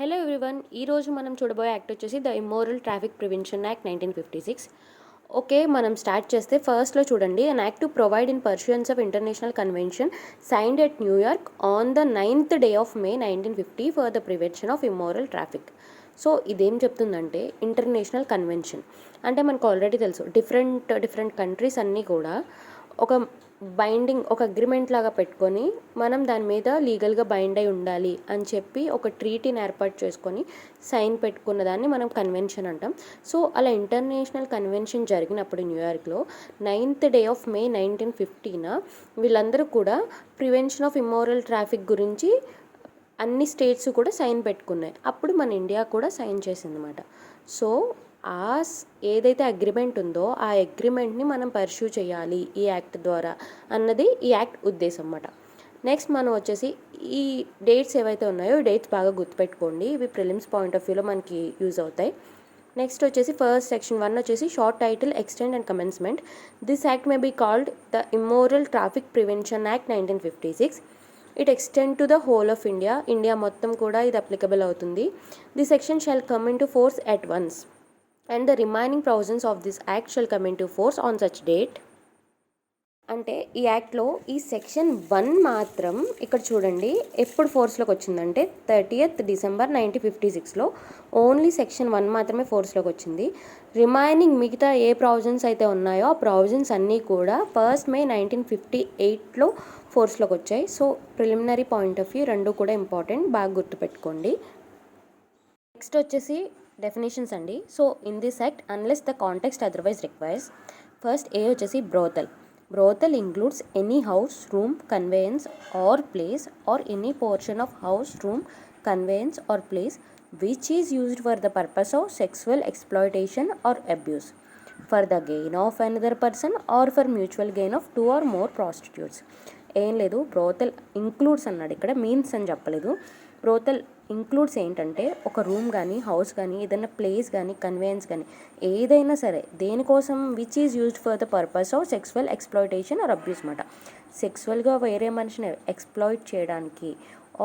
Hello everyone, ఈరోజు మనం చూడబోయే యాక్ట్ వచ్చేసి the immoral traffic prevention act 1956. Okay, మనం స్టార్ట్ చేస్తే ఫస్ట్లో చూడండి. An act to provide in pursuance of international convention signed at New York on the 9th day of May 1950 for the prevention of immoral traffic. So ఇదేం చెప్తుందంటే international convention అంటే మనకు already తెలుసు, different countries అన్నీ కూడా ఒక ఒక అగ్రిమెంట్ లాగా పెట్టుకొని మనం దాని మీద లీగల్గా బైండ్ అయి ఉండాలి అని చెప్పి ఒక ట్రీటీని ఏర్పాటు చేసుకొని సైన్ పెట్టుకున్న దాన్ని మనం కన్వెన్షన్ అంటాం. సో అలా ఇంటర్నేషనల్ కన్వెన్షన్ జరిగినప్పుడు న్యూయార్క్లో 9th day of May 1950 వీళ్ళందరూ కూడా ప్రివెన్షన్ ఆఫ్ ఇమ్మోరల్ ట్రాఫిక్ గురించి అన్ని స్టేట్స్ కూడా సైన్ పెట్టుకున్నాయి. అప్పుడు మన ఇండియా కూడా సైన్ చేసిందన్నమాట. సో ఏదైతే అగ్రిమెంట్ ఉందో ఆ అగ్రిమెంట్ని మనం పర్స్యూ చేయాలి ఈ యాక్ట్ ద్వారా అన్నది ఈ యాక్ట్ ఉద్దేశం అన్నమాట. నెక్స్ట్ మనం వచ్చేసి ఈ డేట్స్ ఏవైతే ఉన్నాయో ఈ డేట్స్ బాగా గుర్తుపెట్టుకోండి, ఇవి ప్రిలిమ్స్ పాయింట్ ఆఫ్ వ్యూలో మనకి యూజ్ అవుతాయి. నెక్స్ట్ వచ్చేసి ఫస్ట్ సెక్షన్ 1 వచ్చేసి short title, extend and commencement. This act may be called the immoral traffic prevention act 1956. It extend to the whole of India మొత్తం కూడా ఇది అప్లికబుల్ అవుతుంది. The section shall come into force at once and the remaining provisions of this act shall come into force on such date. అంటే ఈ యాక్ట్లో ఈ section 1 మాత్రం ఇక్కడ చూడండి ఎప్పుడు ఫోర్స్లోకి వచ్చిందంటే 30th December 1956లో ఓన్లీ సెక్షన్ 1 మాత్రమే ఫోర్స్లోకి వచ్చింది. రిమైనింగ్ మిగతా ఏ ప్రావిజన్స్ అయితే ఉన్నాయో ఆ ప్రావిజన్స్ అన్నీ కూడా 1st May 1958లో ఫోర్స్లోకి వచ్చాయి. So preliminary point of view రెండు కూడా ఇంపార్టెంట్, బాగా గుర్తుపెట్టుకోండి. నెక్స్ట్ వచ్చేసి డెఫినేషన్స్ అండి. So in this act unless the context otherwise requires, first a వచ్చేసి brothel includes any house, room, conveyance or place or any portion of house, room, conveyance or place which is used for the purpose of sexual exploitation or abuse for the gain of another person or for mutual gain of 2 or more prostitutes. ఏం లేదు, brothel includes అన్నాడు, ఇక్కడ means అని చెప్పలేదు. Brothel includes ఏంటంటే ఒక room కానీ, house కానీ, ఏదైనా ప్లేస్ కానీ, కన్వేయన్స్ కానీ ఏదైనా సరే దేనికోసం which is used for the purpose of sexual exploitation or abuse అన్నమాట. సెక్సువల్గా వేరే మనిషిని ఎక్స్ప్లాయిట్ చేయడానికి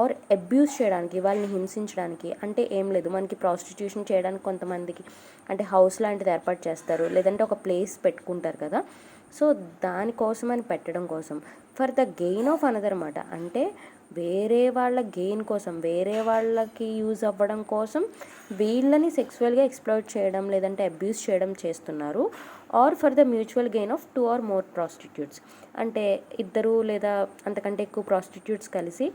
ఆర్ అబ్యూస్ చేయడానికి, వాళ్ళని హింసించడానికి. అంటే ఏం లేదు, మనకి ప్రాస్టిట్యూషన్ చేయడానికి కొంతమందికి అంటే హౌస్ లాంటిది ఏర్పాటు చేస్తారు, లేదంటే ఒక ప్లేస్ పెట్టుకుంటారు కదా. సో దానికోసమని పెట్టడం కోసం for the gain of another అన్నమాట. అంటే వేరే వాళ్ళ గెయిన్ కోసం, వేరే వాళ్ళకి యూజ్ అవ్వడం కోసం వీళ్ళని సెక్సువల్గా ఎక్స్ప్లాయిట్ చేయడం లేదంటే అబ్యూస్ చేయడం చేస్తున్నారు. Or for the mutual gain of 2 or more prostitutes. అంటే ఇద్దరు లేదా అంతకంటే ఎక్కువ ప్రాస్టిట్యూట్స్ కలిసి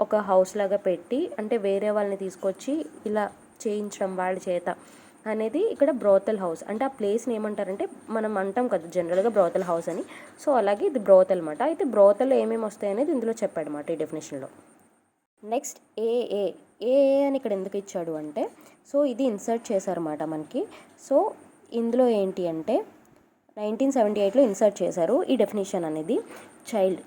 ఒక హౌస్ లాగా పెట్టి అంటే వేరే వాళ్ళని తీసుకొచ్చి ఇలా చేయించడం వాళ్ళ చేత అనేది ఇక్కడ బ్రోతల్ హౌస్. అంటే ఆ ప్లేస్ని ఏమంటారంటే మనం అంటాం కదా జనరల్గా బ్రోతల్ హౌస్ అని. సో అలాగే ఇది బ్రోతల్ అనమాట. అయితే బ్రోతల్ ఏమేమి వస్తాయి అనేది ఇందులో చెప్పాడనమాట ఈ డెఫినేషన్లో. నెక్స్ట్ ఏ అని ఇక్కడ ఎందుకు ఇచ్చాడు అంటే, సో ఇది ఇన్సర్ట్ చేశారన్నమాట మనకి. సో ఇందులో ఏంటి అంటే 1978లో ఇన్సర్ట్ చేశారు ఈ డెఫినేషన్ అనేది.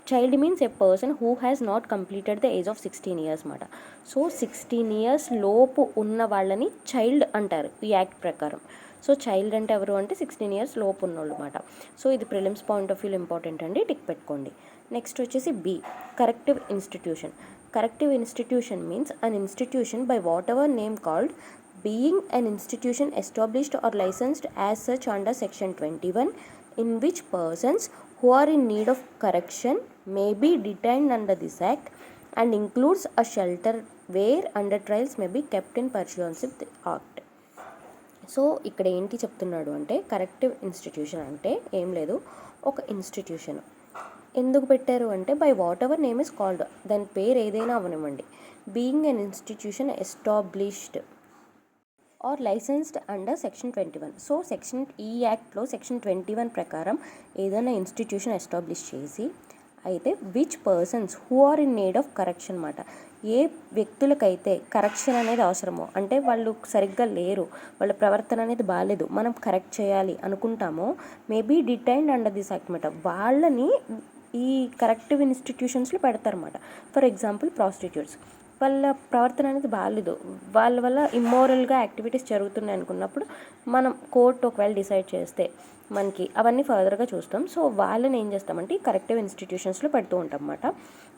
Child means A person who has not completed the age of 16 years అన్నమాట. సో 16 years లోపు ఉన్న వాళ్ళని చైల్డ్ అంటారు ఈ యాక్ట్ ప్రకారం. సో చైల్డ్ అంటే ఎవరు అంటే 16 years లోపు ఉన్నోళ్ళు అన్నమాట. సో ఇది ప్రిలిమ్స్ పాయింట్ ఆఫ్ వ్యూలో ఇంపార్టెంట్ అండి, టిక్ పెట్టుకోండి. నెక్స్ట్ వచ్చేసి B, corrective institution. Corrective institution means an institution by whatever name called being an institution established or licensed as such under section 21 in which persons who are in need of correction may be detained under this act and includes a shelter where under trials may be kept in pursuance of the act. So ఇక్కడ ఏంటి చెప్తున్నాడు అంటే corrective institution అంటే ఏం లేదు, ఒక institution ఎందుకు పెట్టారు అంటే by whatever name is called, దాని పేరు ఏదైనా అవనివ్వండి. Being an institution established or licensed under section 21. So ఈ యాక్ట్లో సెక్షన్ 21 ప్రకారం ఏదైనా ఇన్స్టిట్యూషన్ ఎస్టాబ్లిష్ చేసి అయితే which persons who are in need of correction అన్నమాట. ఏ వ్యక్తులకైతే కరెక్షన్ అనేది అవసరమో, అంటే వాళ్ళు సరిగ్గా లేరు, వాళ్ళ ప్రవర్తన అనేది బాగాలేదు, మనం కరెక్ట్ చేయాలి అనుకుంటామో maybe detained under this act అన్నమాట. వాళ్ళని ఈ కరెక్టివ్ ఇన్స్టిట్యూషన్స్లో పెడతారన్నమాట. ఫర్ ఎగ్జాంపుల్ ప్రాస్టిట్యూట్స్, వాళ్ళ ప్రవర్తన అనేది బాగాలేదు, వాళ్ళ వల్ల ఇమ్మోరల్గా యాక్టివిటీస్ జరుగుతున్నాయి అనుకున్నప్పుడు మనం కోర్టు ఒకవేళ డిసైడ్ చేస్తే మనకి అవన్నీ ఫర్దర్గా చూస్తాం. సో వాళ్ళని ఏం చేస్తామంటే కరెక్టివ్ ఇన్స్టిట్యూషన్స్లో పెడుతూ ఉంటాం అన్నమాట.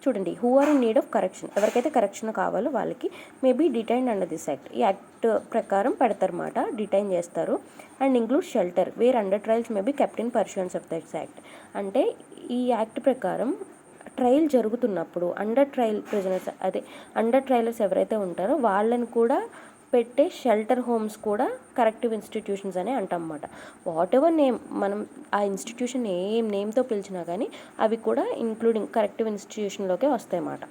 చూడండి, who are in need of correction, ఎవరికైతే కరెక్షన్ కావాలో వాళ్ళకి maybe detained under this act, ఈ యాక్ట్ ప్రకారం పెడతారన్నమాట, డిటైన్ చేస్తారు. And include shelter where under trials maybe kept in pursuance of this act. అంటే ఈ యాక్ట్ ప్రకారం ట్రయల్ జరుగుతున్నప్పుడు అండర్ ట్రయల్ ప్రిజనర్స్, అదే అండర్ ట్రయలర్స్ ఎవరైతే ఉంటారో వాళ్ళని కూడా పెట్టే షెల్టర్ హోమ్స్ కూడా కరెక్టివ్ ఇన్స్టిట్యూషన్స్ అనే అంటాం అన్నమాట. వాట్ ఎవర్ నేమ్ మనం ఆ ఇన్స్టిట్యూషన్ ఏం నేమ్తో పిలిచినా కానీ అవి కూడా ఇంక్లూడింగ్ కరెక్టివ్ ఇన్స్టిట్యూషన్లోకే వస్తాయి అన్నమాట.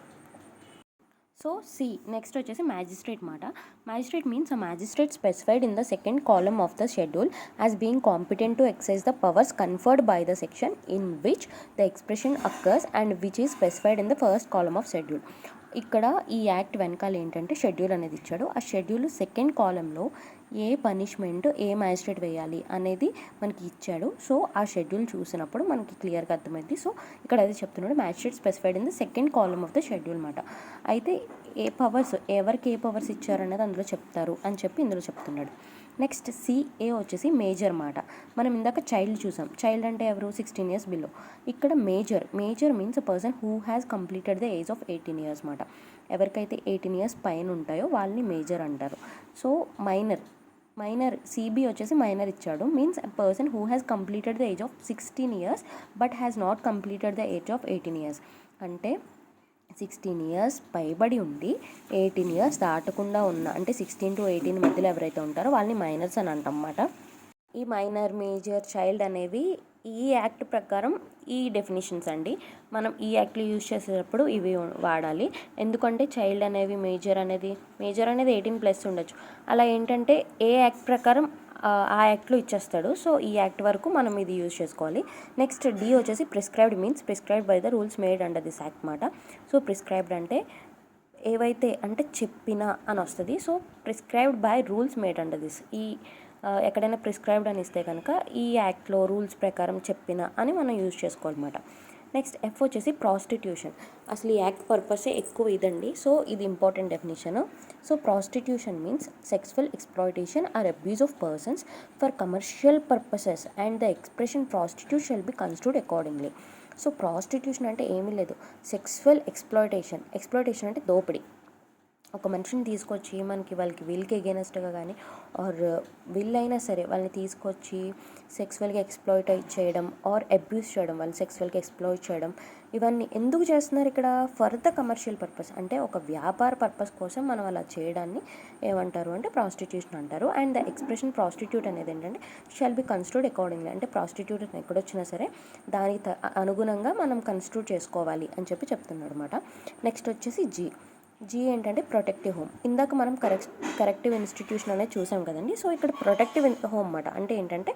సో నెక్స్ట్ వచ్చేసి మ్యాజిస్ట్రేట్ మాట. Magistrate means a magistrate specified in the second column of the schedule as being competent to excise the powers conferred by the section in which the expression occurs and which is specified in the first column of schedule. ఇక్కడ ఈ act వెనకాల ఏంటంటే schedule అనేది ఇచ్చాడు. ఆ schedule second కాలంలో ఏ punishment ఏ magistrate వేయాలి అనేది మనకి ఇచ్చాడు. సో ఆ షెడ్యూల్ చూసినప్పుడు మనకి క్లియర్గా అర్థమైంది. సో ఇక్కడ అయితే చెప్తున్నాడు magistrate specified in the second column of the schedule మాట. అయితే ఏ పవర్స్ ఎవరికి ఏ పవర్స్ ఇచ్చారనేది అందులో చెప్తారు అని చెప్పి ఇందులో చెప్తున్నాడు. నెక్స్ట్ సిఏ వచ్చేసి మేజర్ మాట. మనం ఇందాక చైల్డ్ చూసాం. చైల్డ్ అంటే ఎవరు? 16 years బిలో. ఇక్కడ major means a person who has completed the age of 18 years మాట. ఎవరికైతే 18 years పైన ఉంటాయో వాళ్ళని మేజర్ అంటారు. సో మైనర్ సిబి వచ్చేసి మైనర్ ఇచ్చాడు. Means a person who has completed the age of 16 years but has not completed the age of 18 years. అంటే 16 years పైబడి ఉండి 18 years దాటకుండా ఉన్న, అంటే 16 to 18 మధ్యలో ఎవరైతే ఉంటారో వాళ్ళని మైనర్స్ అని అంటన్నమాట. ఈ మైనర్, మేజర్, చైల్డ్ అనేవి ఈ యాక్ట్ ప్రకారం ఈ డెఫినేషన్స్ అండి. మనం ఈ యాక్ట్లు యూజ్ చేసేటప్పుడు ఇవి వాడాలి. ఎందుకంటే చైల్డ్ అనేవి మేజర్ అనేది 18+ ఉండొచ్చు. అలా ఏంటంటే ఏ యాక్ట్ ప్రకారం ఆ యాక్ట్లో ఇచ్చేస్తాడు. సో ఈ యాక్ట్ వరకు మనం ఇది యూజ్ చేసుకోవాలి. నెక్స్ట్ డి వచ్చేసి prescribed means prescribed by the rules made under this act మాట. సో ప్రిస్క్రైబ్డ్ అంటే ఏవైతే అంటే చెప్పిన అని వస్తుంది. So prescribed by rules made under this, ఈ ఎక్కడైనా ప్రిస్క్రైబ్డ్ అని ఇస్తే కనుక ఈ యాక్ట్లో రూల్స్ ప్రకారం చెప్పిన అని మనం యూజ్ చేసుకోవాలన్నమాట. నెక్స్ట్ ఎఫ్ వచ్చేసి ప్రాస్టిట్యూషన్. అసలు ఈ యాక్ట్ పర్పసే ఎక్కువ ఇదండి. సో ఇది important definition. So prostitution means sexual exploitation or abuse of persons for commercial purposes and the expression prostitute shall be construed accordingly. So prostitution అంటే ఏమీ లేదు, సెక్సువల్ ఎక్స్ప్లాయిటేషన్ అంటే దోపిడీ. ఒక మనిషిని తీసుకొచ్చి వాళ్ళకి వీళ్ళకి ఎగెనెస్ట్గా కానీ ఆర్ వీళ్ళైనా సరే వాళ్ళని తీసుకొచ్చి సెక్సువల్గా ఎక్స్ప్లాయిట్ చేయడం ఆర్ అబ్యూస్ చేయడం, వాళ్ళని సెక్సువల్గా ఎక్స్ప్లాయిట్ చేయడం, ఇవన్నీ ఎందుకు చేస్తున్నారు ఇక్కడ? ఫర్ ద కమర్షియల్ పర్పస్, అంటే ఒక వ్యాపార పర్పస్ కోసం మనం అలా చేయడాన్ని ఏమంటారు అంటే ప్రాస్టిట్యూషన్ అంటారు. అండ్ ద ఎక్స్ప్రెషన్ ప్రాస్టిట్యూట్ అనేది ఏంటంటే షాల్ బి కన్స్ట్రూడ్ అకార్డింగ్లీ, అంటే ప్రాస్టిట్యూట్ ఎక్కడొచ్చినా సరే దానికి అనుగుణంగా మనం కన్స్ట్రూట్ చేసుకోవాలి అని చెప్పి చెప్తున్నాడు అనమాట. నెక్స్ట్ వచ్చేసి జీ ఏంటంటే ప్రొటెక్టివ్ హోమ్. ఇందాక మనం కరెక్టివ్ ఇన్స్టిట్యూషన్ అనేది చూసాం కదండి. సో ఇక్కడ ప్రొటెక్టివ్ హోమ్ అన్నమాట. అంటే ఏంటంటే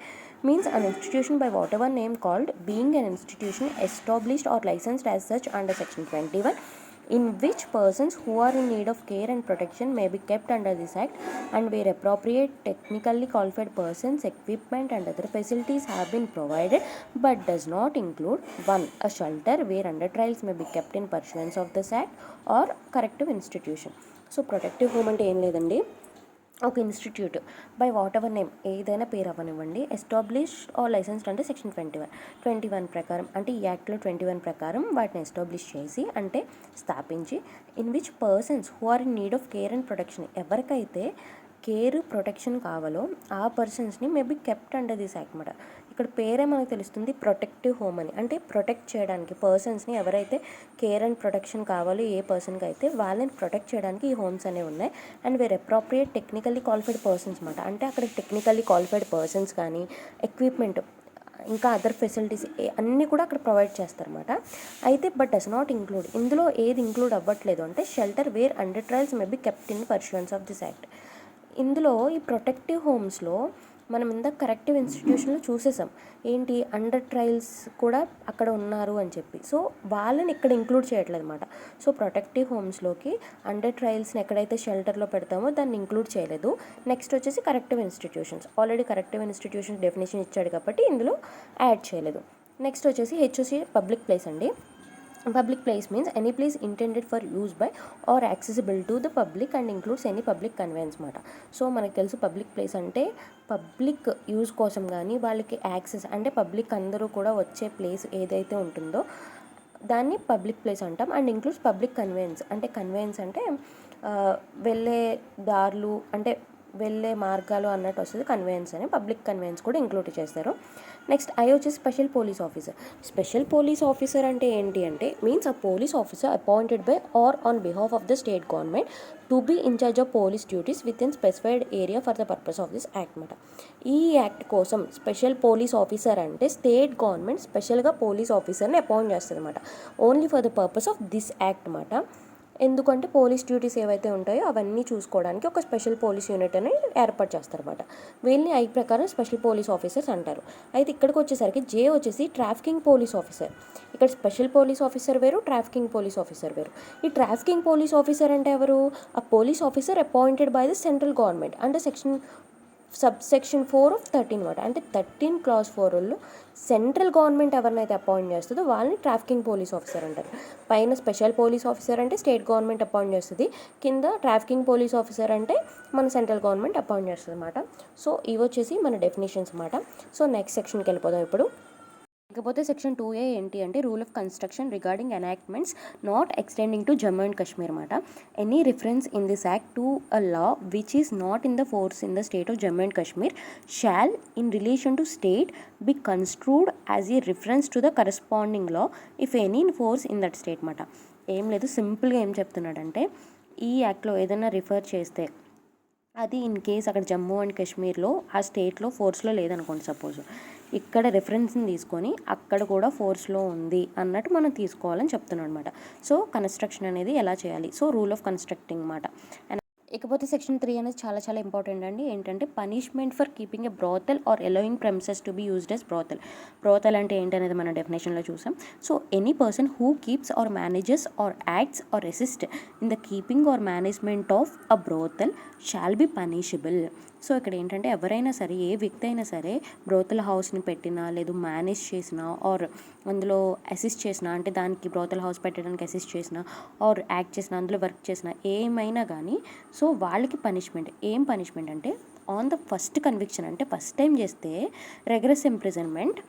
means an institution by whatever name called being an institution established or licensed as such under section 21 in which persons who are in need of care and protection may be kept under this act and where appropriate technically qualified persons, equipment and other facilities have been provided but does not include 1. a shelter where under trials may be kept in pursuance of this act or corrective institution. So protective home అంటే ఏం లేదండి, ఒక institute by whatever name ఏదైనా పేరు అవ్వనివ్వండి, establish are licensed అంటే section 21 ప్రకారం, అంటే ఈ యాక్ట్లో 21 ప్రకారం వాటిని ఎస్టాబ్లిష్ చేసి అంటే స్థాపించి in which persons who are in need of care and protection, ఎవరికైతే కేర్ ప్రొటెక్షన్ కావాలో ఆ పర్సన్స్ని maybe kept under this act అన్నమాట. ఇక్కడ పేరే మనకు తెలుస్తుంది ప్రొటెక్టివ్ హోమ్ అని, అంటే ప్రొటెక్ట్ చేయడానికి పర్సన్స్ని ఎవరైతే కేర్ అండ్ ప్రొటెక్షన్ కావాలో ఏ పర్సన్కి అయితే వాళ్ళని ప్రొటెక్ట్ చేయడానికి ఈ హోమ్స్ అనేవి ఉన్నాయి. And where appropriate technically qualified persons అన్నమాట. అంటే అక్కడ టెక్నికల్లీ క్వాలిఫైడ్ పర్సన్స్ కానీ ఎక్విప్మెంట్ ఇంకా అదర్ ఫెసిలిటీస్ అన్నీ కూడా అక్కడ ప్రొవైడ్ చేస్తారన్నమాట. అయితే బట్ డస్ నాట్ ఇంక్లూడ్, ఇందులో ఏది ఇంక్లూడ్ అవ్వట్లేదు అంటే shelter where under trials may be kept in pursuance of this act. ఇందులో ఈ ప్రొటెక్టివ్ హోమ్స్లో మనం ఇందాక కరెక్టివ్ ఇన్స్టిట్యూషన్లో చూసేసాం ఏంటి, అండర్ ట్రయల్స్ కూడా అక్కడ ఉన్నారు అని చెప్పి. సో వాళ్ళని ఇక్కడ ఇంక్లూడ్ చేయట్లేదు అనమాట. సో ప్రొటెక్టివ్ హోమ్స్లోకి అండర్ ట్రయల్స్ని ఎక్కడైతే షెల్టర్లో పెడతామో దాన్ని ఇంక్లూడ్ చేయలేదు. నెక్స్ట్ వచ్చేసి corrective institutions, already corrective institutions definition ఇచ్చాడు కాబట్టి ఇందులో యాడ్ చేయలేదు. నెక్స్ట్ వచ్చేసి హెచ్ఓసి పబ్లిక్ ప్లేస్ అండి. Public place means any place intended for use by or accessible to the public and includes any public conveyance మాట. So మనకు తెలుసు పబ్లిక్ ప్లేస్ అంటే పబ్లిక్ యూజ్ కోసం కానీ వాళ్ళకి యాక్సెస్ అంటే పబ్లిక్ అందరూ కూడా వచ్చే ప్లేస్ ఏదైతే ఉంటుందో దాన్ని పబ్లిక్ ప్లేస్ అంటాం. అండ్ ఇంక్లూడ్స్ పబ్లిక్ కన్వెయన్స్ అంటే వెళ్ళే దారులు అంటే వెళ్ళే మార్గాలు అన్నట్టు వస్తుంది కన్వెయన్స్ అని. పబ్లిక్ కన్వెయన్స్ కూడా ఇంక్లూడ్ చేస్తారు. నెక్స్ట్ వచ్చేసి special police officer. Special police officer అంటే ఏంటి అంటే means a police officer appointed by or on behalf of the state government to be in charge of police duties within specified area for the purpose of this act అనమాట. ఈ act కోసం special police officer అంటే state government స్పెషల్గా police ఆఫీసర్ని appoint చేస్తుంది అనమాట. Only for the purpose of this act అనమాట. ఎందుకంటే పోలీస్ డ్యూటీస్ ఏవైతే ఉంటాయో అవన్నీ చూసుకోవడానికి ఒక స్పెషల్ పోలీస్ యూనిట్ అని ఏర్పాటు చేస్తారన్నమాట. వీళ్ళని ఐ ప్రకారం స్పెషల్ పోలీస్ ఆఫీసర్స్ అంటారు. అయితే ఇక్కడికి వచ్చేసరికి జే వచ్చేసి ట్రాఫికింగ్ పోలీస్ ఆఫీసర్. ఇక్కడ స్పెషల్ పోలీస్ ఆఫీసర్ వేరు, ట్రాఫికింగ్ పోలీస్ ఆఫీసర్ వేరు. ఈ ట్రాఫికింగ్ పోలీస్ ఆఫీసర్ అంటే ఎవరు? ఆ police officer appointed by the central government అంటే సెక్షన్ 4 of 13 అనమాట. అంటే 13 clause 4 వాళ్ళు సెంట్రల్ గవర్నమెంట్ ఎవరినైతే అపాయింట్ చేస్తుందో వాళ్ళని ట్రాఫికింగ్ పోలీస్ ఆఫీసర్ అంటారు. పైన స్పెషల్ పోలీస్ ఆఫీసర్ అంటే స్టేట్ గవర్నమెంట్ అపాయింట్ చేస్తుంది, కింద ట్రాఫికింగ్ పోలీస్ ఆఫీసర్ అంటే మన సెంట్రల్ గవర్నమెంట్ అపాయింట్ చేస్తుంది అనమాట. సో ఇవి వచ్చేసి మన డెఫినేషన్స్ అనమాట. సో నెక్స్ట్ సెక్షన్కి వెళ్ళిపోదాం ఇప్పుడు. ఇకపోతే సెక్షన్ 2A ఏంటి అంటే rule of construction regarding enactments not extending to Jammu and Kashmir అనమాట. Any reference in this act to a law which is not in the force in the state of Jammu and Kashmir shall in relation to state be construed as a reference to the corresponding law if any in force in that state అనమాట. ఏం లేదు, సింపుల్గా ఏం చెప్తున్నాడంటే ఈ యాక్ట్లో ఏదైనా refer చేస్తే అది ఇన్ కేస్ అక్కడ జమ్మూ అండ్ కాశ్మీర్లో ఆ స్టేట్లో ఫోర్స్లో లేదనుకోండి, సపోజ్ ఇక్కడ రెఫరెన్స్ని తీసుకొని అక్కడ కూడా ఫోర్స్లో ఉంది అన్నట్టు మనం తీసుకోవాలని చెప్తున్నాం అనమాట. సో కన్స్ట్రక్షన్ అనేది ఎలా చేయాలి, సో రూల్ ఆఫ్ కన్స్ట్రక్టింగ్ అనమాట. ఇకపోతే సెక్షన్ 3 అనేది చాలా ఇంపార్టెంట్ అండి. ఏంటంటే punishment for keeping a brothel or allowing premises to be used as brothel. Brothel అంటే ఏంటనేది మన డెఫినేషన్లో చూసాం. So any person who keeps or manages or acts or assist in the keeping or management of a brothel shall be punishable. So ఇక్కడ ఏంటంటే ఎవరైనా సరే, ఏ వ్యక్తి అయినా సరే బ్రోతల్ హౌస్ని పెట్టినా లేదు మేనేజ్ చేసినా ఆర్ అందులో అసిస్ట్ చేసినా అంటే దానికి బ్రోతల్ హౌస్ పెట్టడానికి అసిస్ట్ చేసినా ఆర్ యాక్ట్ చేసినా అందులో వర్క్ చేసినా ఏమైనా కానీ సో వాళ్ళకి పనిష్మెంట్. ఏం పనిష్మెంట్ అంటే ఆన్ ద ఫస్ట్ కన్విక్షన్ అంటే ఫస్ట్ టైం చేస్తే rigorous imprisonment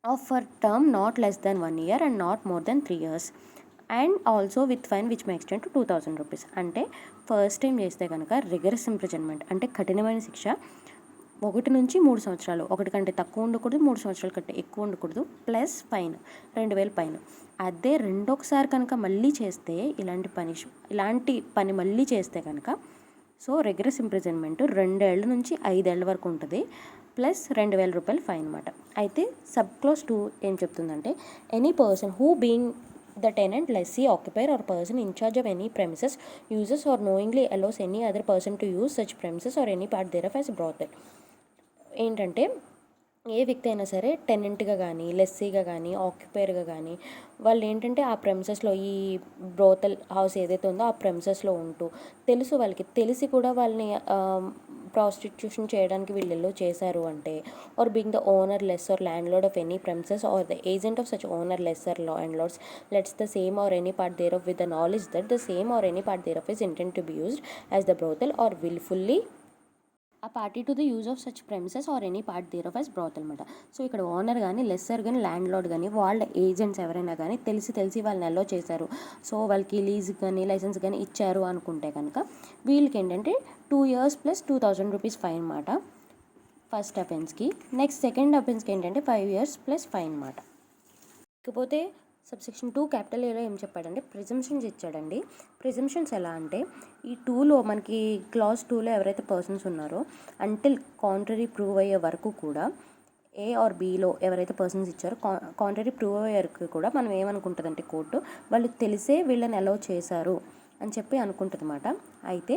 of for term not less than 1 year and not more than 3 years and also with fine which may extend to 2000 rupees. అంటే first time చేస్తే కనుక rigorous imprisonment అంటే కఠినమైన శిక్ష 1 నుంచి 3 సంవత్సరాలు, 1 కంటే తక్కువ ఉండకూడదు, 3 సంవత్సరాల కంటే ఎక్కువ ఉండకూడదు, ప్లస్ ఫైన్ 2000 ఫైన్. అదే రెండోసారి కనుక మళ్ళీ చేస్తే ఇలాంటి పని మళ్ళీ చేస్తే కనుక సో రెగ్రెస్ ఇంప్రిజన్మెంట్ 2 ఏళ్ళ నుంచి 5 ఏళ్ళ వరకు ఉంటుంది, ప్లస్ 2000 రూపాయలు ఫైన్ అనమాట. అయితే సబ్ క్లాస్ 2 ఏం చెప్తుందంటే any person who being the tenant, lessee, occupier or person in charge of any premises uses or knowingly allows any other person to use such premises or any part thereof as brothel. ఏంటంటే ఏ వ్యక్తి అయినా సరే టెనెంట్గా కానీ లెస్సీగా కానీ ఆక్యుపైర్గా కానీ వాళ్ళు ఏంటంటే ఆ ప్రెమిసెస్లో ఈ బ్రోతల్ హౌస్ ఏదైతే ఉందో ఆ ప్రెమిసెస్లో ఉంటూ తెలుసు వాళ్ళకి తెలిసి కూడా వాళ్ళని ప్రాస్టిట్యూషన్ చేయడానికి వీళ్ళు చేశారు అంటే or being the owner lessee or landlord of any premises or the agent of such owner lessor landlords lets the same or any part thereof with the knowledge that the same or any part thereof is intent to be used as the brothel or wilfully a party to the use of such premises or any part there of as brothel అనమాట. So ఇక్కడ owner కానీ lesser కానీ land lord కానీ వాళ్ళ agents ఎవరైనా కానీ తెలిసి వాళ్ళని అలో చేశారు, సో వాళ్ళకి లీజ్ కానీ లైసెన్స్ కానీ ఇచ్చారు అనుకుంటే కనుక వీళ్ళకి ఏంటంటే 2 years ప్లస్ 2000 rupees ఫైన్ అనమాట ఫస్ట్ అఫెన్స్కి. నెక్స్ట్ సెకండ్ అఫెన్స్కి ఏంటంటే 5 years ప్లస్ ఫైన్ అనమాట. ఇకపోతే సబ్సెక్షన్ 2 క్యాపిటల్ ఏలో ఏం చెప్పాడంటే ప్రిజంప్షన్స్ ఇచ్చాడండి. ప్రిజంప్షన్స్ ఎలా అంటే ఈ 2లో మనకి క్లాస్ 2లో ఎవరైతే పర్సన్స్ ఉన్నారో అంటిల్ కాంట్రరీ ప్రూవ్ అయ్యే వరకు కూడా ఏ ఆర్ బీలో ఎవరైతే పర్సన్స్ ఇచ్చారో కాంట్రరీ ప్రూవ్ అయ్యే వరకు కూడా మనం ఏమనుకుంటుందంటే కోర్టు వాళ్ళు తెలిసే వీళ్ళని అలౌ చేశారు అని చెప్పి అనుకుంటుందన్నమాట. అయితే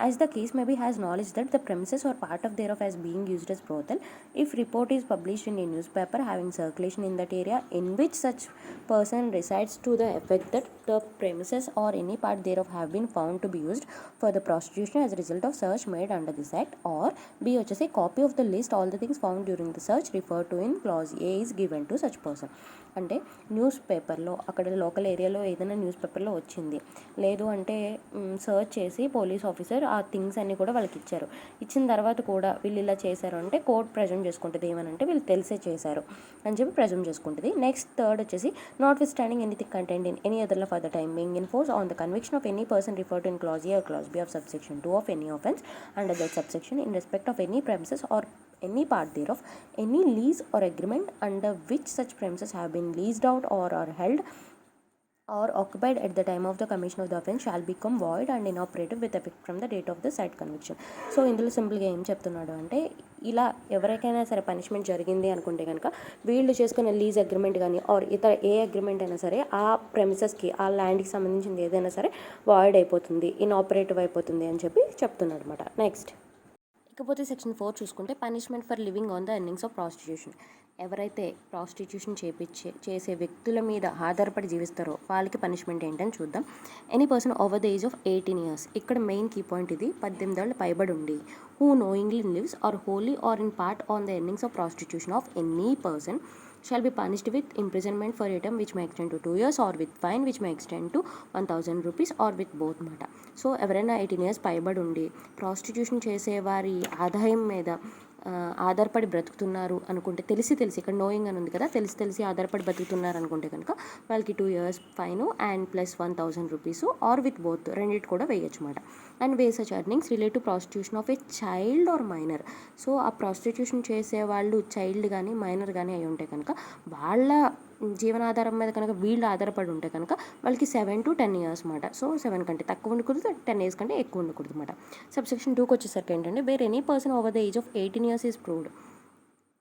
as the case maybe has knowledge that the premises are part of their of as being used as brothel if report is published in a newspaper having circulation in that area in which such person resides to the effect that the premises or any part thereof have been found to be used for the prostitution as a result of search made under this act, or B వచ్చేసి copy of the list all the things found during the search referred to in clause A is given to such person. అంటే news పేపర్లో అక్కడ local ఏరియాలో ఏదైనా news పేపర్లో వచ్చింది, లేదు అంటే సర్చ్ చేసి పోలీస్ ఆఫీసర్ ఆ థింగ్స్ అన్నీ కూడా వాళ్ళకి ఇచ్చారు. ఇచ్చిన తర్వాత కూడా వీళ్ళు ఇలా చేశారు అంటే కోర్ట్ ప్రెజెంట్ చేసుకుంటుంది ఏమనంటే వీళ్ళు తెలిసే చేశారు అని చెప్పి ప్రెజెంట్ చేసుకుంటుంది. నెక్స్ట్ థర్డ్ వచ్చేసి notwithstanding anything content in any other for the time being in force on the conviction of any person referred in clause A or clause B of subsection 2 of any offence under that subsection in respect of any premises or any part thereof, any lease or agreement under which such premises have been leased out or are held or occupied at the time of the commission of the offence shall become void and inoperative with effect from the date of the said conviction. So ఇందులో సింపుల్గా ఏం చెప్తున్నాడు అంటే, ఇలా ఎవరికైనా సరే punishment జరిగింది అనుకుంటే కనుక వీళ్ళు చేసుకున్న లీజ్ అగ్రిమెంట్ కానీ ఆర్ ఇతర ఏ అగ్రిమెంట్ అయినా సరే ఆ ప్రెమిసెస్కి ఆ ల్యాండ్కి సంబంధించింది ఏదైనా సరే వాయిడ్ అయిపోతుంది, ఇన్ఆపరేటివ్ అయిపోతుంది అని చెప్పి చెప్తున్నాడు అనమాట. నెక్స్ట్ ఇకపోతే సెక్షన్ 4 చూసుకుంటే punishment for living on the earnings of prostitution. ఎవరైతే ప్రాస్టిట్యూషన్ చేసే వ్యక్తుల మీద ఆధారపడి జీవిస్తారో వాళ్ళకి పనిష్మెంట్ ఏంటని చూద్దాం. Any person over the age of 18 years, ఇక్కడ మెయిన్ కీ పాయింట్ ఇది, 18 ఏళ్ళు పైబడి ఉండి, who knowingly lives or wholly or in part on the earnings of prostitution of any person shall be punished with imprisonment for a term which may extend to 2 years or with fine which may extend to 1000 rupees or with both మాట. So ఎవరైనా 18 years పైబడి ఉండి prostitution చేసేవారి ఆదాయం మీద ఆధారపడి బ్రతుకుతున్నారు అనుకుంటే, తెలిసి ఇక్కడ నోయింగ్ అని ఉంది కదా, తెలిసి ఆధారపడి బ్రతుకుతున్నారు అనుకుంటే కనుక వాళ్ళకి 2 years fine and plus 1000 rupees or with both రెండింటి కూడా వేయచ్చు అనమాట. And way such earnings relate to prostitution of a child or minor. So ఆ ప్రాస్టిట్యూషన్ చేసే వాళ్ళు చైల్డ్ కానీ మైనర్ కానీ అయి ఉంటే కనుక వాళ్ళ జీవనాధారం మీద కనుక వీళ్ళు ఆధారపడి ఉంటే కనుక వాళ్ళకి 7 to 10 years అనమాట. సో 7 కంటే తక్కువ ఉండకూడదు, 10 years కంటే ఎక్కువ ఉండకూడదు అనమాట. సబ్సెక్షన్ 2కి వచ్చేసరికి ఏంటంటే, where any person over the age of 18 years is proved.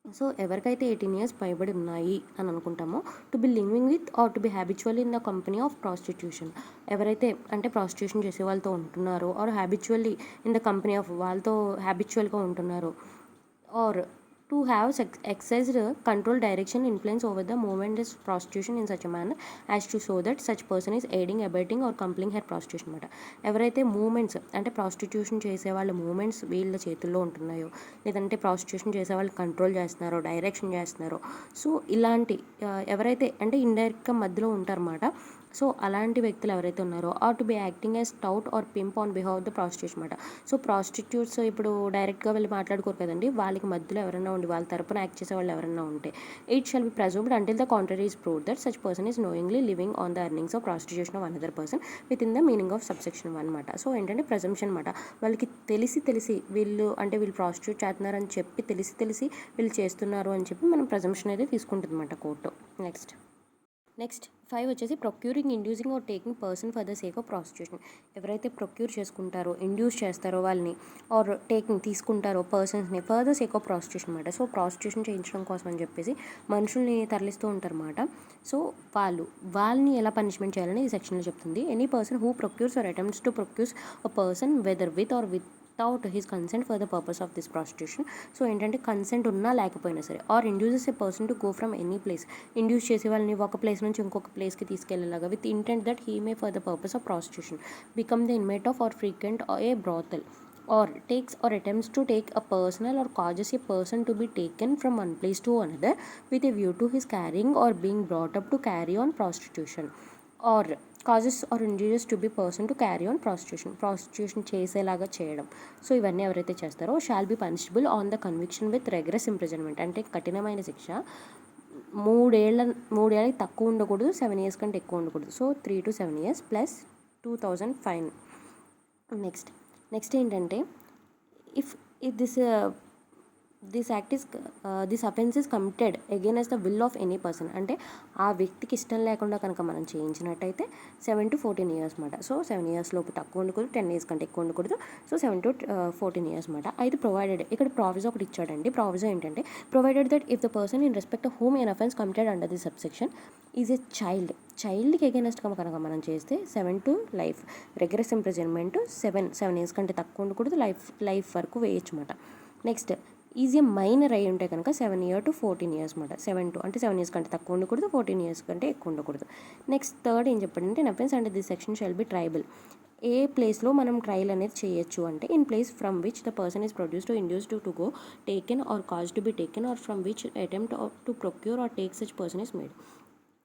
So ఎవరికైతే 18 years పైబడి ఉన్నాయి అని అనుకుంటామో, to be living with or to be habitual in the company of prostitution. ఎవరైతే అంటే ప్రాస్టిట్యూషన్ చేసే వాళ్ళతో ఉంటున్నారో or habitually in the company of వాళ్ళతో హ్యాబిచువల్గా ఉంటున్నారో, or to have exercised control, direction, influence over the movement of prostitution in such a manner as to show that such person is aiding, abetting or compelling her prostitution అనమాట. ఎవరైతే moments అంటే prostitution చేసే వాళ్ళ moments వీళ్ళ చేతుల్లో ఉంటున్నాయో, లేదంటే prostitution చేసే వాళ్ళు కంట్రోల్ చేస్తున్నారో, డైరెక్షన్ చేస్తున్నారో, సో ఇలాంటి ఎవరైతే అంటే ఇండైరెక్ట్గా మధ్యలో ఉంటారన్నమాట. సో అలాంటి వ్యక్తులు ఎవరైతే ఉన్నారో, or to be acting as stout or pimp on behalf of the prostitution అనమాట. సో ప్రాస్టిట్యూట్స్ ఇప్పుడు డైరెక్ట్గా వెళ్ళి మాట్లాడుకోరు కదండి, వాళ్ళకి మధ్యలో ఎవరైనా ఉండి వాళ్ళ తరపున యాక్ట్ చేసే వాళ్ళు ఎవరైనా ఉంటే, it shall be presumed until the contrary is proved that such person is knowingly living on the earnings of prostitution of another person within the meaning of subsection 1 అనమాట. సో ఏంటంటే presumption అనమాట. వాళ్ళకి తెలిసి వీళ్ళు prostitute చేస్తున్నారని చెప్పి తెలిసి వీళ్ళు చేస్తున్నారు అని చెప్పి మనం ప్రెజంప్షన్ అయితే తీసుకుంటుంది అనమాట కోర్టు. నెక్స్ట్ 5 వచ్చేసి procuring, inducing or taking person for the sake of prostitution. ఎవరైతే ప్రొక్యూర్ చేసుకుంటారో, ఇండ్యూస్ చేస్తారో వాళ్ళని, ఆర్ టేకింగ్ తీసుకుంటారో పర్సన్స్ని for the sake of prostitution అనమాట. సో ప్రాస్టిట్యూషన్ చేయించడం కోసం అని చెప్పేసి మనుషుల్ని తరలిస్తూ ఉంటారన్నమాట. సో వాళ్ళని ఎలా పనిష్మెంట్ చేయాలని ఈ సెక్షన్లో చెప్తుంది. Any person who procures or attempts to procures a person whether with or without his consent for the purpose of this prostitution. So ఏంటంటే కన్సెంట్ ఉన్నా లేకపోయినా సరే, or induces a person to go from any place, induce చేసే వాళ్ళని ఒక place నుంచి ఇంకొక ప్లేస్కి తీసుకెళ్లేలాగా with intent that he may for the purpose of prostitution become the inmate of or frequent a brothel, or takes or attempts to take a personal or causes a person to be taken from one place to another with a view to his carrying or being brought up to carry on prostitution, or causes or injurious to be person to carry on prostitution చేసేలాగా చేయడం. So ఇవన్నీ ఎవరైతే చేస్తారో shall be punishable on the conviction with rigorous imprisonment. అంటే కఠినమైన శిక్ష, 3 ఏళ్ళకి తక్కువ ఉండకూడదు, 7 years కంటే ఎక్కువ ఉండకూడదు. So 3 to 7 years plus 2000 fine. Next ఏంటంటే, if this this offence is committed against the will of any person. అంటే ఆ వ్యక్తికి ఇష్టం లేకుండా కనుక మనం చేయించినట్టయితే 7 to 14 years మాట. సో 7 years లోపు తక్కువ ఉండకూడదు, 10 years కంటే ఎక్కువ ఉండకూడదు. సో 7 to 14 years మాట. అయితే ప్రొవైడెడ్, ఇక్కడ ప్రావిజో ఒకటి ఇచ్చాడండి. ప్రావిజో ఏంటంటే provided that if the person in respect of whom an offence committed under the subsection is a చైల్డ్కి అగైనెస్ట్గా కనుక మనం చేస్తే 7 to life, rigorous imprisonment 7 years కంటే తక్కువ ఉండకూడదు, లైఫ్ వరకు వేయచ్చు మాట. నెక్స్ట్ ఈజీ మైనర్ అయి ఉంటే కనుక 7 years to 14 years మాట. 7 to అంటే 7 years కంటే తక్కువ ఉండకూడదు, 14 years కంటే ఎక్కువ ఉండకూడదు. నెక్స్ట్ థర్డ్ ఏం చెప్పండి, offence under this section shall be triable. ఏ ప్లేస్లో మనం ట్రయల్ అనేది చేయొచ్చు అంటే in place from which the person is produced to induced to go taken or cause to be taken or from which attempt to procure or take such person is made.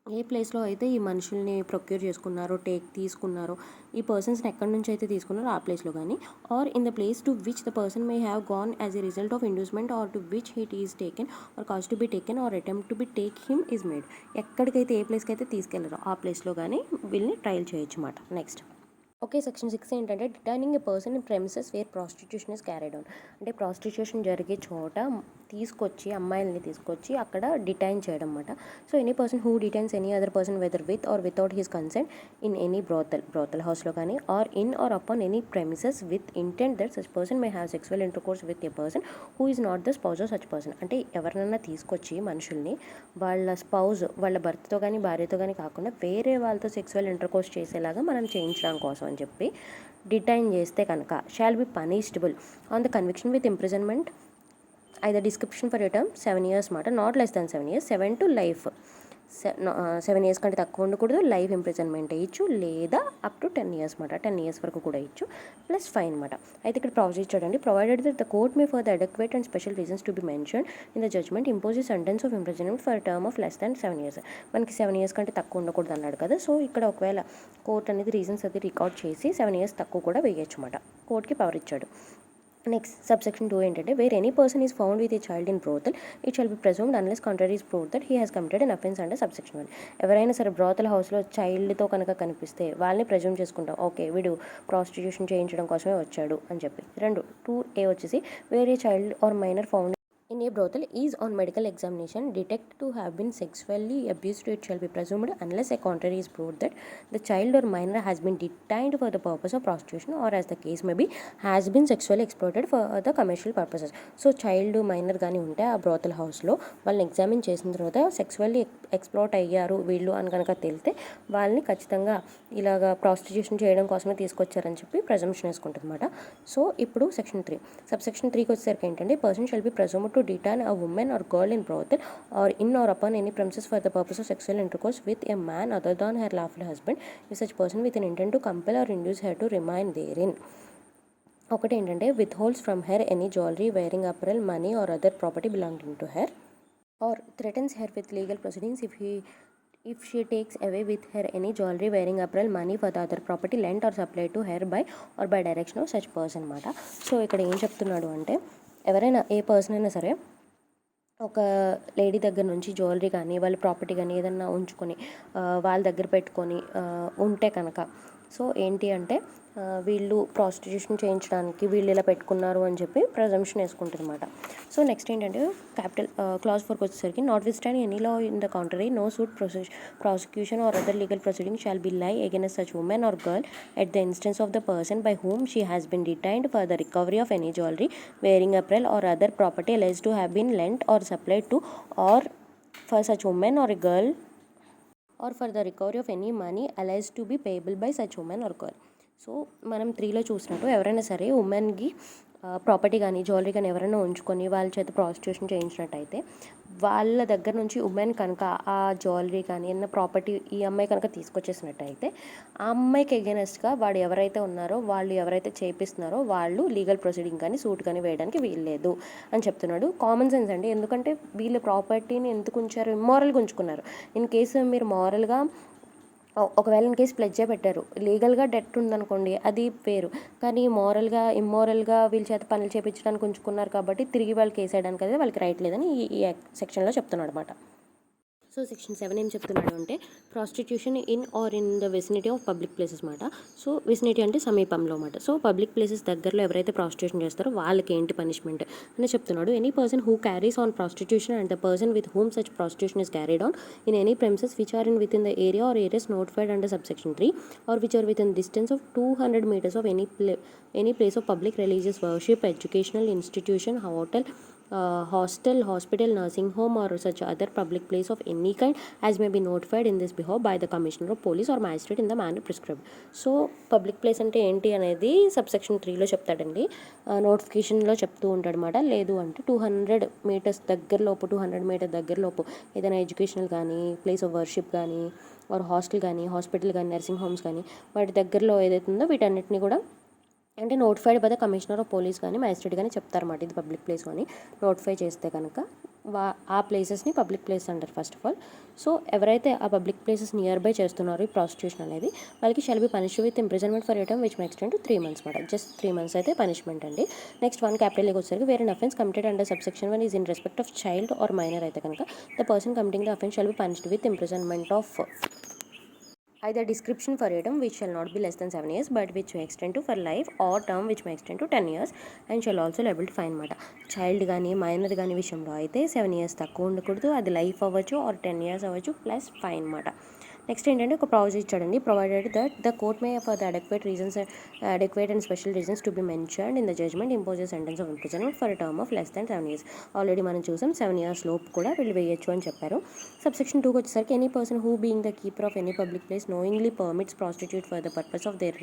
ఏ ప్లేస్లో అయితే ఈ మనుషుల్ని procure చేసుకున్నారో, తీసుకున్నారో, ఈ పర్సన్స్ని ఎక్కడి నుంచి అయితే తీసుకున్నారో ఆ ప్లేస్లో కానీ, or in the place to which the person may have gone as a result of inducement or to which it is taken or cause to be taken or attempt to be take him is made. ఎక్కడికైతే ఏ ప్లేస్కి అయితే తీసుకెళ్లారో ఆ ప్లేస్లో కానీ వీళ్ళని trial చేయొచ్చు అన్నమాట. నెక్స్ట్ ఓకే, సెక్షన్ 6 ఏంటంటే detaining a person in premises where prostitution is carried on. అంటే ప్రాస్టిట్యూషన్ జరిగే చోట అమ్మాయిల్ని తీసుకొచ్చి అక్కడ డిటైన్ చేయడం అన్నమాట. So any person who detains any other person whether with or without his consent in any brothel హౌస్లో కానీ or in or upon any premises with intent that such person may have sexual intercourse with a person who is not the spouse of such person. అంటే ఎవరినైనా తీసుకొచ్చి మనుషుల్ని వాళ్ళ భర్తతో కానీ భార్యతో కానీ కాకుండా వేరే వాళ్ళతో సెక్సువల్ ఇంటర్కోర్స్ చేసేలాగా మనం చేయించడం కోసం అని చెప్పి డిటైన్ చేస్తే కనుక shawl be punishable on the conviction with imprisonment either description for a term 7 years మాట, not less than 7 years, 7 to life. 7 years కంటే తక్కువ ఉండకూడదు, లైఫ్ ఇంప్రిజన్మెంట్ ఇచ్చు, లేదా అప్ టు 10 years మాట, 10 years వరకు కూడా ఇచ్చు, ప్లస్ ఫైన్ మాట. అయితే ఇక్కడ ప్రావిజన్ ఇచ్చాడండి, provided that the court may for the adequate and special reasons to be mention in the judgment impose sentence of imprisonment for term of less than 7 years. మనకి 7 years కంటే తక్కువ ఉండకూడదు అన్నాడు కదా. సో ఇక్కడ ఒకవేళ కోర్ట్ అనేది రీజన్స్ అది రికార్డ్ చేసి 7 years తక్కువ కూడా వేయచ్చు మాట. కోర్ట్కి పవర్ ఇచ్చాడు. నెక్స్ట్ సబ్సెక్షన్ 2 ఏంటంటే where any person is found with a child in brothel it shall be presumed unless contrary is proved that he has committed an offence under subsection 1. ఎవరైనా సరే బ్రోతల్ హౌస్లో చైల్డ్తో కనుక కనిపిస్తే వాళ్ళని ప్రెజూమ్ చేసుకుంటాం, ఓకే వీడు ప్రాస్టిట్యూషన్ చేయించడం కోసమే వచ్చాడు అని చెప్పి. 2A వచ్చేసి where a child or minor found in a brothel is on medical examination detected to have been sexually abused, it shall be presumed unless a contrary is proved that the child or minor has been detained for the purpose of prostitution or as the case may be has been sexually exploited for the commercial purposes. So child minor కానీ ఉంటే ఆ brothel హౌస్లో వాళ్ళని examine చేసిన తర్వాత sexually ఎక్స్ప్లోట్ అయ్యారు వీళ్ళు అని కనుక తెలితే వాళ్ళని ఖచ్చితంగా ఇలాగా ప్రాస్టిట్యూషన్ చేయడం కోసమే తీసుకొచ్చారని చెప్పి ప్రెజంప్షన్ వేసుకుంటుంది అనమాట. సో ఇప్పుడు సెక్షన్ 3 సబ్సెక్షన్ 3కి వచ్చేసరికి ఏంటంటే person shall be presumed to detain a woman or girl in brothel or in or upon any premises for the purpose of sexual intercourse with a man other than her lawful husband if such person with an intent to compel or induce her to remain therein. ఒకటి ఏంటంటే withholds from her any jewelry, wearing apparel, money or other property belonging to her or threatens her with legal proceedings if she takes away with her any jewelry, wearing apparel, money for the other property lent or supplied to her by or by direction of such person అన్నమాట. So ఇక్కడ ఏం చెప్తున్నాడు అంటే ఎవరైనా ఏ person అయినా సరే ఒక lady దగ్గర నుంచి జ్యువెలరీ కానీ వాళ్ళ ప్రాపర్టీ కానీ ఏదన్నా ఉంచుకొని వాళ్ళ దగ్గర పెట్టుకొని ఉంటే కనుక సో ఏంటి అంటే వీళ్ళు ప్రాస్టిట్యూషన్ చేయించడానికి వీళ్ళు ఇలా పెట్టుకున్నారు అని చెప్పి ప్రెజంప్షన్ వేసుకుంటుంది అనమాట. సో నెక్స్ట్ ఏంటంటే క్యాపిటల్ క్లాజ్ 4కి వచ్చేసరికి notwithstanding any law in the contrary no suit prosecution or other legal proceeding shall be lie against such women or girl at the instance of the person by whom she has been detained for the recovery of any jewellery, wearing apparel or other property alleged to have been lent or supplied to or for such woman or a girl or for the recovery of any money alleged to be payable by such woman or girl. So మనం 3లో చూసినట్టు ఎవరైనా సరే ఉమెన్కి property కానీ jewellery కానీ ఎవరైనా ఉంచుకొని వాళ్ళ చేత ప్రాస్టిట్యూషన్ చేయించినట్టయితే వాళ్ళ దగ్గర నుంచి ఉమెన్ కనుక ఆ జ్యువెలరీ కానీ ఏదైనా ప్రాపర్టీ ఈ అమ్మాయి కనుక తీసుకొచ్చేసినట్టయితే ఆ అమ్మాయికి ఎగెనెస్ట్గా వాడు ఎవరైతే ఉన్నారో వాళ్ళు ఎవరైతే చేపిస్తున్నారో వాళ్ళు లీగల్ ప్రొసీడింగ్ కానీ సూట్ కానీ వేయడానికి వీల్లేదు అని చెప్తున్నాడు. కామన్ సెన్స్ అండి, ఎందుకంటే వీళ్ళ ప్రాపర్టీని ఎందుకు ఉంచారు, ఇమ్మోరల్గా ఉంచుకున్నారు. ఇన్ కేసు మీరు మారల్గా ఒకవేళ ఇన్ కేసు ప్లెడ్జే పెట్టారు, లీగల్గా డెట్ ఉందనుకోండి అది వేరు, కానీ ఇమ్మోరల్గా వీళ్ళ చేత పనులు చేయించడానికి ఉంచుకున్నారు కాబట్టి తిరిగి వాళ్ళు కేసు వేయడానికి అయితే వాళ్ళకి రైట్ లేదని ఈ సెక్షన్లో చెప్తున్నాడు అనమాట. సో సెక్షన్ 7 ఏం చెప్తున్నాడు అంటే prostitution in or in the vicinity of public places మాట. సో విసినిటీ అంటే సమీపంలో మాట. సో పబ్లిక్ ప్లేసెస్ దగ్గరలో ఎవరైతే ప్రాస్టిట్యూషన్ చేస్తారో వాళ్ళకి ఏంటి పనిష్మెంట్ అని చెప్తున్నాడు. Any person who carries on prostitution and the person with whom such prostitution is carried on in any premises which are in within the area or areas notified under subsection 3 or which are within distance of 200 meters of any place of public religious worship, educational institution, hostel, hospital, nursing home or such other public place of any kind as may be notified in this behalf by the commissioner of police or magistrate in the manner prescribed. So public place అంటే ఏంటి అనేది subsection 3లో చెప్తాడండి. నోటిఫికేషన్లో చెప్తూ ఉంటాడు అనమాట. లేదు అంటే 200 meters దగ్గరలోపు 200 meters దగ్గరలోపు ఏదైనా ఎడ్యుకేషనల్ కానీ ప్లేస్ ఆఫ్ వర్షిప్ కానీ ఆర్ హాస్టల్ కానీ హాస్పిటల్ కానీ నర్సింగ్ హోమ్స్ కానీ వాటి దగ్గరలో ఏదైతే ఉందో వీటన్నిటిని కూడా అంటే notified by the commissioner of police కానీ మ్యాజిస్ట్రేట్ కానీ చెప్తారన్నమాట. ఇది పబ్లిక్ ప్లేస్ అని నోటిఫై చేస్తే కనుక ఆ ప్లేసెస్ని పబ్లిక్ ప్లేస్ అంటారు ఫస్ట్ ఆఫ్ ఆల్. సో ఎవరైతే ఆ పబ్లిక్ ప్లేసెస్ నియర్ బై చేస్తున్నారో ఈ ప్రాస్టిట్యూషన్ అనేది వాళ్ళకి shall be punished with imprisonment for a term which may extend to 3 months మాట. జస్ట్ 3 months అయితే పనిష్మెంట్ అండి. నెక్స్ట్ 1 క్యాపిటల్కి వచ్చేసరికి వేరే offence committed under subsection 1 is in respect of child or minor అయితే కనుక the person committing the offence shall be punished with imprisonment of either description for a term which shall not be less than 7 years but which may extend to for life or term which may extend to 10 years and shall also liable to fine మాట. Child కానీ minor కానీ విషయంలో అయితే 7 years తక్కువ ఉండకూడదు. అది life అవ్వచ్చు or 10 years అవ్వచ్చు ప్లస్ ఫైన్ మాట. నెక్స్ట్ ఏంటంటే ఒక ప్రావిజన్ ఇచ్చాడండి. Provided that the court may for the adequate and special reasons to be mentioned in the judgment impose sentence of imprisonment for a term of less than 7 years. Already మనం చూసాం 7 years లోపు కూడా వీళ్ళు వేయచ్చు అని చెప్పారు. Subsection 2కి వచ్చేసరికి any person who being the keeper of any public place knowingly permits prostitute for the purpose of their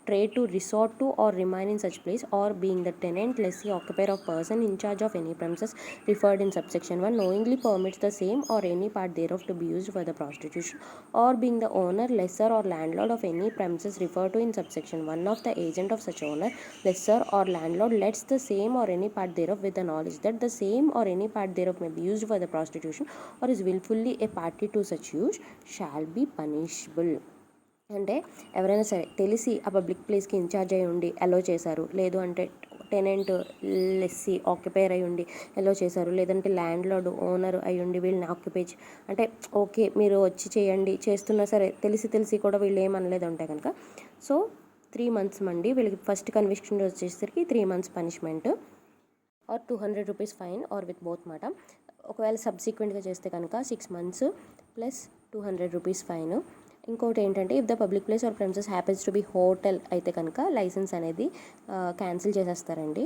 trade to resort to or remain in such place or being the tenant, lessee, occupier of person in charge of any premises referred in subsection 1 knowingly permits the same or any part thereof to be used for the prostitution or being the owner, lessor or landlord of any premises referred to in subsection 1 of the agent of such owner, lessor or landlord lets the same or any part thereof with the knowledge that the same or any part thereof may be used for the prostitution or is willfully a party to such use shall be punishable. అంటే ఎవరైనా సరే తెలిసి ఆ public ప్లేస్కి incharge అయ్యి ఉండి అలో చేశారు, లేదు అంటే టెనెంట్ లెస్సీ ఆక్యుపైర్ అయి ఉండి అలో చేశారు, లేదంటే ల్యాండ్ లార్డ్ ఓనర్ అయి ఉండి వీళ్ళని ఆక్యుపై అంటే ఓకే మీరు వచ్చి చేయండి చేస్తున్నా సరే తెలిసి కూడా వీళ్ళు ఏమనలేదు అంటే కనుక సో 3 months అండి. వీళ్ళకి ఫస్ట్ కన్విక్షన్ వచ్చేసరికి 3 months punishment or 200 rupees fine or with both మాట. ఒకవేళ సబ్సిక్వెంట్గా చేస్తే కనుక 6 months ప్లస్ 200 rupees ఫైన్. ఇంకోటి ఏంటంటే if the public place or premises happens to be hotel అయితే కనుక లైసెన్స్ అనేది క్యాన్సిల్ చేసేస్తారండి,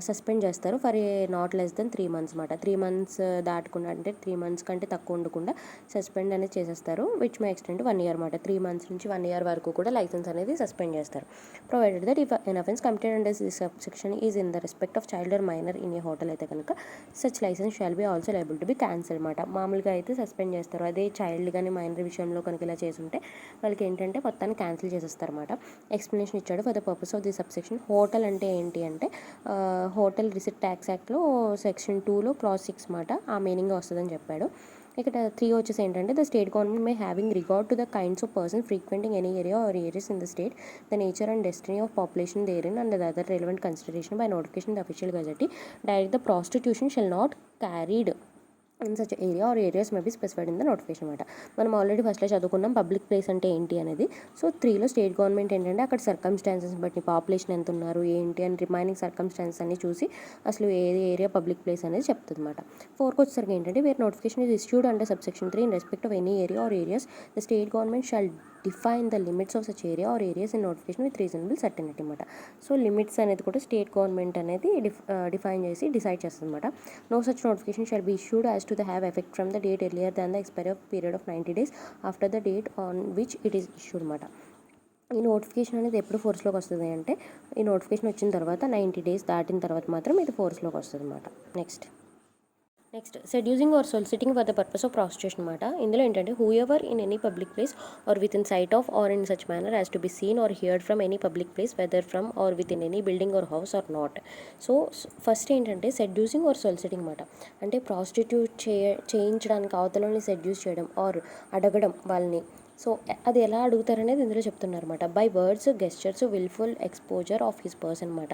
సస్పెండ్ చేస్తారు for a not less than 3 months మాట. 3 months దాటకుండా అంటే 3 months కంటే తక్కువ ఉండకుండా సస్పెండ్ అనేది చేసేస్తారు విచ్ మే ఎక్స్టెండ్ 1 year మాట. 3 months నుంచి 1 year వరకు కూడా లైసెన్స్ అనేది సస్పెండ్ చేస్తారు. Provided that if an offence committed under this subsection is in the respect of child or minor in a hotel అయితే కనుక such licence shall be also liable to be cancel మాట. మామూలుగా అయితే suspend చేస్తారు, అదే child కానీ minor విషయంలో కనుక ఇలా చేసుంటే వాళ్ళకి ఏంటంటే మొత్తాన్ని క్యాన్సిల్ చేసేస్తారు అన్నమాట. ఎక్స్ప్లెనేషన్ ఇచ్చాడు for the purpose of the subsection. Hotel అంటే ఏంటి అంటే హోటల్ రిసిట్ ట్యాక్స్ యాక్ట్లో సెక్షన్ 2లో క్లాజ్ 6 మాట ఆ మీనింగ్ వస్తుందని చెప్పాడు. ఇక్కడ 3 వచ్చేసి ఏంటంటే the state government may having regard to the kinds of person frequenting any area or areas in the state the nature and destiny of population therein and the other relevant consideration by notification the official gazette direct the prostitution shall not carried in such area or areas may be specified in the notification అనమాట. మనం already ఫస్ట్లో చదువుకున్నాం public place అంటే ఏంటి అనేది. So 3లో state government ఏంటంటే అక్కడ circumstances బట్టి పాపులేషన్ ఎంత ఉన్నారు ఏంటి అని రిమైనింగ్ సర్కమ్స్టాన్సెస్ అన్ని చూసి అసలు ఏది ఏరియా పబ్లిక్ ప్లేస్ అనేది చెప్తుంది అనమాట. 4కి వచ్చేసరికి ఏంటంటే where notification is issued under subsection 3 in respect of any area or areas the state government shall define the limits of such area or areas in notification with reasonable certainty అనమాట. So limits అనేది కూడా state government అనేది define చేసి decide చేస్తుంది అనమాట. No such notification shall be issued as to the have effect from the date earlier than the expiry of period of 90 days after the date on which it is issued అనమాట. ఈ notification అనేది ఎప్పుడు ఫోర్స్లోకి వస్తుంది అంటే ఈ notification వచ్చిన తర్వాత 90 days దాటిన తర్వాత మాత్రం ఇది ఫోర్స్లోకి వస్తుంది అనమాట. Next seducing or soliciting for the purpose of prostitution అనమాట. ఇందులో ఏంటంటే whoever in any public place or within sight of or in such manner as to be seen or heard from any public place whether from or within any building or house or not. So first ఏంటంటే seducing or soliciting అనమాట. అంటే prostitute చేయించడానికి అవతలని seduce చేయడం are అడగడం వాళ్ళని. So అది ఎలా అడుగుతారనేది ఇందులో చెప్తున్నారు అనమాట. By words gestures wilful exposure of his person అనమాట.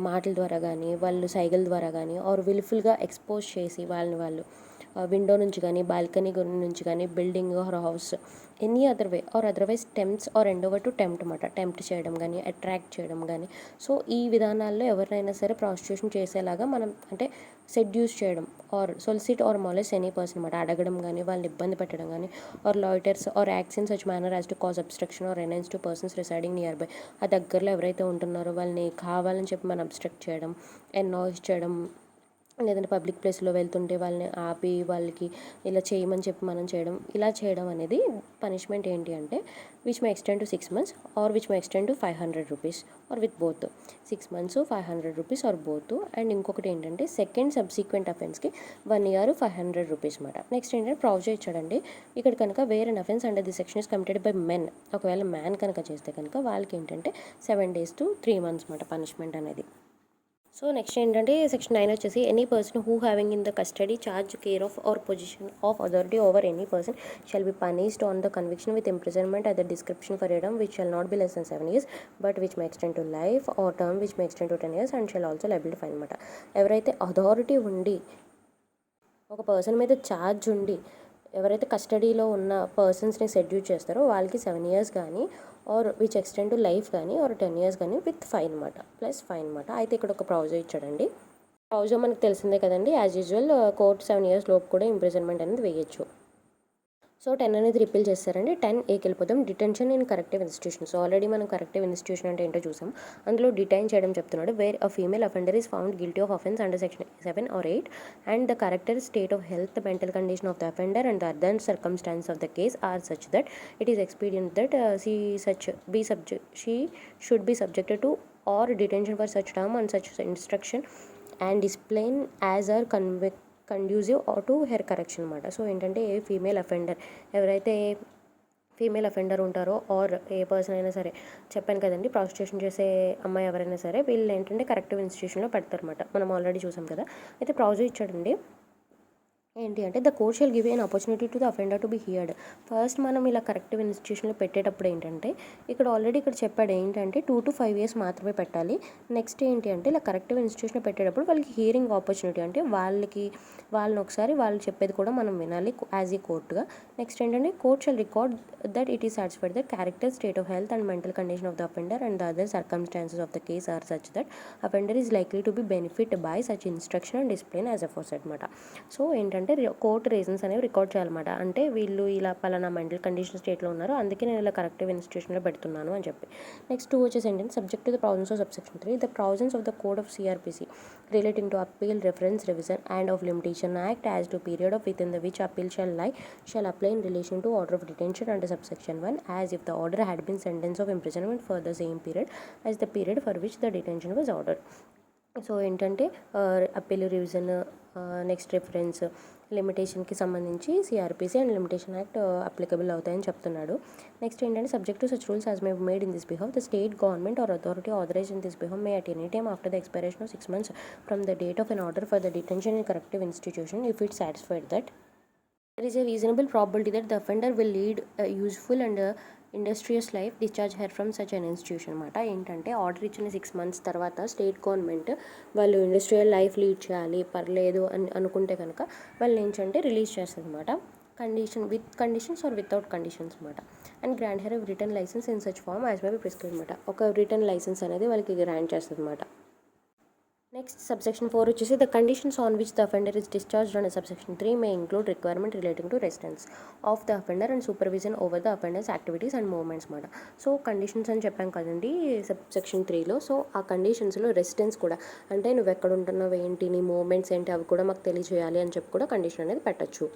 మాటల ద్వారా కానీ వాళ్ళు సైగల ద్వారా కానీ ఆర్ విల్ఫుల్గా ఎక్స్పోజ్ చేసి వాళ్ళు విండో నుంచి కానీ బాల్కనీ నుంచి కానీ building or house any other way or otherwise tempts or endeavour to tempt అనమాట. టెంప్ట్ చేయడం కానీ అట్రాక్ట్ చేయడం కానీ. సో ఈ విధానాల్లో ఎవరినైనా సరే ప్రాస్టిట్యూషన్ చేసేలాగా మనం అంటే సెడ్యూస్ చేయడం or solicit or molests any person అనమాట. అడగడం కానీ వాళ్ళని ఇబ్బంది పెట్టడం కానీ or loiters or acts in such manner as to cause obstruction or annoyance to persons residing nearby. ఆ దగ్గరలో ఎవరైతే ఉంటున్నారో వాళ్ళని కావాలని చెప్పి మనం అబ్స్ట్రక్ట్ చేయడం, ఎనాయిస్ చేయడం, లేదంటే పబ్లిక్ ప్లేస్లో వెళ్తుంటే వాళ్ళని ఆపి వాళ్ళకి ఇలా చేయమని చెప్పి మనం ఇలా చేయడం అనేది పనిష్మెంట్ ఏంటి అంటే which may extend to 6 months or which may extend to 500 rupees or with both. 6 months 500 rupees or both. And ఇంకొకటి ఏంటంటే సెకండ్ సబ్సిక్వెంట్ అఫెన్స్కి 1 year 500 rupees అనమాట. నెక్స్ట్ ఏంటంటే ప్రొవిజన్ ఇచ్చాడండి ఇక్కడ కనుక where an offence under the section is committed by men. ఒకవేళ man కనుక చేస్తే కనుక వాళ్ళకి ఏంటంటే 7 days to 3 months అనమాట పనిష్మెంట్ అనేది. సో నెక్స్ట్ ఏంటంటే సెక్షన్ 9 వచ్చేసి any person who having in the custody charge care of or position of authority over any person shall be punished on the conviction with imprisonment at the description for a term which shall not be less than 7 years but which may extend to life or term which may extend to 10 years and shall also liable to fine అనమాట. ఎవరైతే authority ఉండి ఒక person మీద charge ఉండి ఎవరైతే కస్టడీలో ఉన్న పర్సన్స్ని schedule చేస్తారో వాళ్ళకి 7 years కానీ or which extend to life కానీ ఆర్ 10 years కానీ విత్ ఫైన్ అనమాట, ప్లస్ ఫైన్ అనమాట. అయితే ఇక్కడ ఒక ప్రొవిజన్ ఇచ్చాడండి. ప్రొవిజన్ మనకు తెలిసిందే కదండి, యాజ్ యూజువల్ కోర్ట్ 7 years లోపు కూడా ఇంప్రిజన్మెంట్ అనేది వేయచ్చు. సో 10 అనేది రిపీల్ చేస్తారండి. 10A వెళ్ళిపోతాం. Detention in corrective institution. So already మనం కరెక్టివ్ ఇన్స్టిట్యూషన్ అంటే ఏంటో చూసాం. అందులో డిటైన్ చేయడం చెప్తున్నాడు. Where a female offender is found guilty of offence under section 7 or 8 and the character state of health, mental condition of the offender and the other circumstances of the case are such that it is expedient that she should be subjected to or detention for such term and such instruction and discipline as are conducive to her correction అనమాట. So ఏంటంటే a female offender ఎవరైతే female offender ఉంటారో or a person అయినా సరే, చెప్పాను కదండి prostitution చేసే అమ్మాయి ఎవరైనా సరే వీళ్ళు ఏంటంటే కరెక్టివ్ ఇన్స్టిట్యూషన్లో పెడతారన్నమాట. మనం ఆల్రెడీ చూసాం కదా. అయితే ప్రొవిజన్ ఇచ్చాడండి ఏంటి అంటే the court shawl give an opportunity to the offender to be heard. First మనం ఇలా కరెక్టివ్ ఇన్స్టిట్యూషన్లో పెట్టేటప్పుడు ఏంటంటే ఇక్కడ చెప్పాడు ఏంటంటే 2 to 5 years మాత్రమే పెట్టాలి. నెక్స్ట్ ఏంటి అంటే ఇలా కరెక్టివ్ ఇన్స్టిట్యూషన్లో పెట్టేటప్పుడు వాళ్ళకి హియరింగ్ ఆపర్చునిటీ అంటే వాళ్ళని ఒకసారి వాళ్ళు చెప్పేది కూడా మనం వినాలి యాజ్ ఏ కోర్టుగా. నెక్స్ట్ ఏంటంటే court shall record that it is satisfied the character, state of health and mental condition of the offender and the other circumstances of the case are such that offender is likely to be benefit by such instruction and discipline as aforesaid అనమాట. So ఏంటంటే court reasons అనేవి record చేయాలన్నమాట. అంటే వీళ్ళు ఇలా పలానా mental condition స్టేట్లో ఉన్నారు, అందుకే నేను ఇలా కరెక్టివ్ ఇన్స్టిట్యూషన్లో పెడుతున్నాను అని చెప్పి. నెక్స్ట్ వచ్చేసి ఏంటంటే subject to the provisions of subsection 3 the provisions of the code of CRPC relating to appeal, reference, revision and of limitation act as to period of with in the which appeal shall apply in relation to order of detention under subsection 1 as if the order had been sentence of imprisonment for the same period as the period for which the detention was ordered. So ఏంటంటే appeal, revision, next reference, లిమిటేషన్కి సంబంధించి CRPC and limitation act applicable అవుతాయని చెప్తున్నాడు. Next ఏంటంటే subject to such rules as may made in this behalf the state government or authority authorised in this behalf may at any time after the expiration of 6 months from the date of an order for the detention in corrective institution if it satisfied that there is a reasonable probability that the offender will lead a useful and industrious life discharge her from such an institution అనమాట. ఏంటంటే order ఇచ్చిన 6 months తర్వాత state government వాళ్ళు industrial life lead చేయాలి పర్లేదు అని అనుకుంటే కనుక వాళ్ళు ఏంటంటే రిలీజ్ చేస్తుంది అనమాట. With conditions or without conditions అనమాట. And grant her return licence in such form as may be prescribe అనమాట. ఒక రిటర్న్ లైసెన్స్ అనేది వాళ్ళకి గ్రాంట్ చేస్తుంది అనమాట. నెక్స్ట్ సబ్సెక్షన్ 4 వచ్చేసి the conditions on which the offender is discharged under subsection 3 May include requirement relating to residence of the offender and supervision over the offenders activities and movements అనమాట. So conditions అని చెప్పాం కదండి subsection 3లో. So ఆ కండిషన్స్లో residence కూడా అంటే నువ్వు ఎక్కడ ఉంటున్నావు ఏంటి, నీ మూవ్మెంట్స్ ఏంటి అవి కూడా మాకు తెలియజేయాలి అని చెప్పి కూడా కండిషన్ అనేది పెట్టచ్చు.